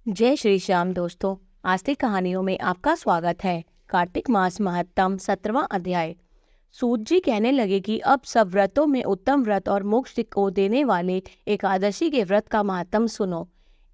जय श्री श्याम दोस्तों, आज की कहानियों में आपका स्वागत है। कार्तिक मास महत्तम 17वां अध्याय। सूत जी कहने लगे कि अब सब व्रतों में उत्तम व्रत और मोक्ष को देने वाले एकादशी के व्रत का महत्तम सुनो।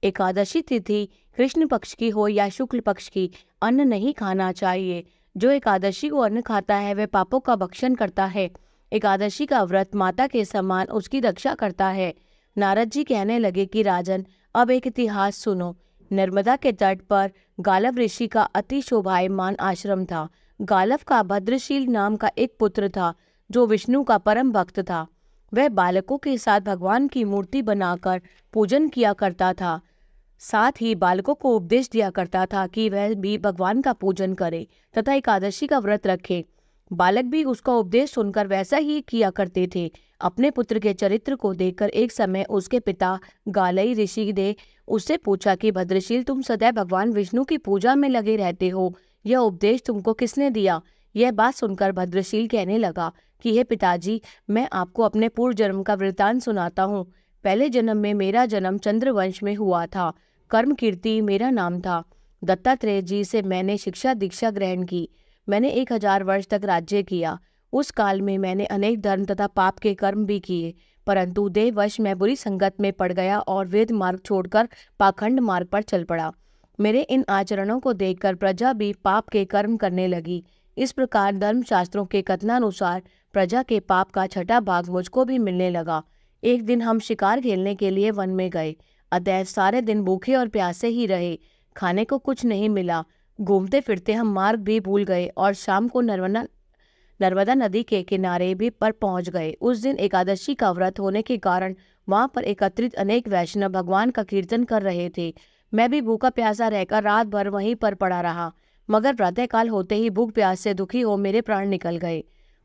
एकादशी तिथि कृष्ण पक्ष की हो या शुक्ल पक्ष की, अन्न नहीं खाना चाहिए। जो एकादशी को अन्न खाता है वह पापों का भक्षण करता है। एकादशी का व्रत माता के समान उसकी रक्षा करता है। नारद जी कहने लगे कि राजन, अब एक इतिहास सुनो। नर्मदा के तट पर गालव ऋषि का अति शोभायमान आश्रम था। गालव का भद्रशील नाम का एक पुत्र था जो विष्णु का परम भक्त था। वह बालकों के साथ भगवान की मूर्ति बनाकर पूजन किया करता था। साथ ही बालकों को उपदेश दिया करता था कि वह भी भगवान का पूजन करे तथा एकादशी का व्रत रखे। बालक भी उसका उपदेश सुनकर वैसा ही किया करते थे। अपने पुत्र के चरित्र को देखकर एक समय उसके पिता गालई ऋषि ने उससे पूछा कि भद्रशील, तुम सदैव भगवान विष्णु की पूजा में लगे रहते हो, यह उपदेश तुमको किसने दिया? यह बात सुनकर भद्रशील कहने लगा कि हे पिताजी, मैं आपको अपने पूर्व जन्म का वृतांत सुनाता हूँ। पहले जन्म में मेरा जन्म चंद्रवंश में हुआ था। कर्म कीर्ति मेरा नाम था। दत्तात्रेय जी से मैंने शिक्षा दीक्षा ग्रहण की। मैंने 1000 वर्ष तक राज्य किया। उस काल में मैंने अनेक धर्म तथा पाप के कर्म भी किए, परंतु देववश मैं बुरी संगत में पड़ गया और वेद मार्ग छोड़कर पाखंड मार्ग पर चल पड़ा। मेरे इन आचरणों को देखकर प्रजा भी पाप के कर्म करने लगी। इस प्रकार धर्मशास्त्रों के कथनानुसार प्रजा के पाप का छठा भाग मुझको भी मिलने लगा। एक दिन हम शिकार खेलने के लिए वन में गए। अतः सारे दिन भूखे और प्यासे ही रहे। खाने को कुछ नहीं मिला। घूमते फिरते हम मार्ग भी भूल गए और शाम को नर्मदा नदी के किनारे भी पर पहुंच गए। उस दिन एकादशी का व्रत होने के कारण वहां पर एकत्रित अनेक वैष्णव भगवान का कीर्तन कर रहे थे। मैं भी भूखा प्यासा रहकर रात भर वहीं पर पड़ा रहा, मगर प्रातःकाल होते ही भूख प्यास से दुखी हो मेरे प्राण निकल गए।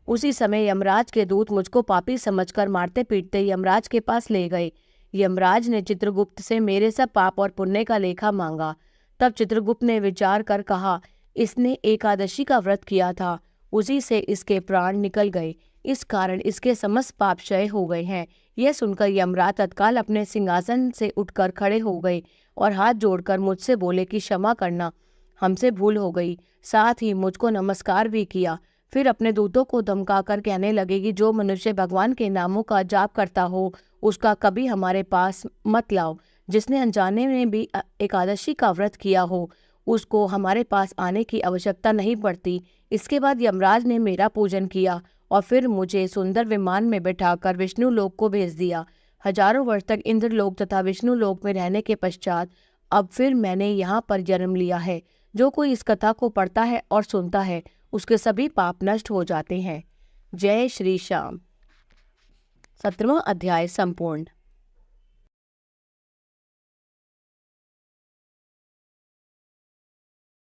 उसी समय यमराज के दूत मुझको पापी समझकर मारते पीटते यमराज के पास ले गए। यमराज ने चित्रगुप्त से मेरे सब पाप और पुण्य का लेखा मांगा। तब चित्रगुप्त ने विचार कर कहा, इसने एकादशी का व्रत किया था, उसी से इसके प्राण निकल गए, इस कारण इसके समस्त पाप क्षय हो गए हैं। यह सुनकर यमराज तत्काल अपने सिंहासन से उठकर खड़े हो गए और हाथ जोड़कर मुझसे बोले कि क्षमा करना, हमसे भूल हो गई। साथ ही मुझको नमस्कार भी किया। फिर अपने दूतों को धमकाकर कहने लगे कि जो मनुष्य भगवान के नामों का जाप करता हो उसका कभी हमारे पास मत लाओ। जिसने अनजाने में भी एकादशी का व्रत किया हो उसको हमारे पास आने की आवश्यकता नहीं पड़ती। इसके बाद यमराज ने मेरा पूजन किया और फिर मुझे सुंदर विमान में बैठाकर विष्णु लोक को भेज दिया। हजारों वर्ष तक इंद्र लोक तथा विष्णु लोक में रहने के पश्चात अब फिर मैंने यहाँ पर जन्म लिया है। जो कोई इस कथा को पढ़ता है और सुनता है उसके सभी पाप नष्ट हो जाते हैं। जय श्री श्याम। 17वां अध्याय संपूर्ण।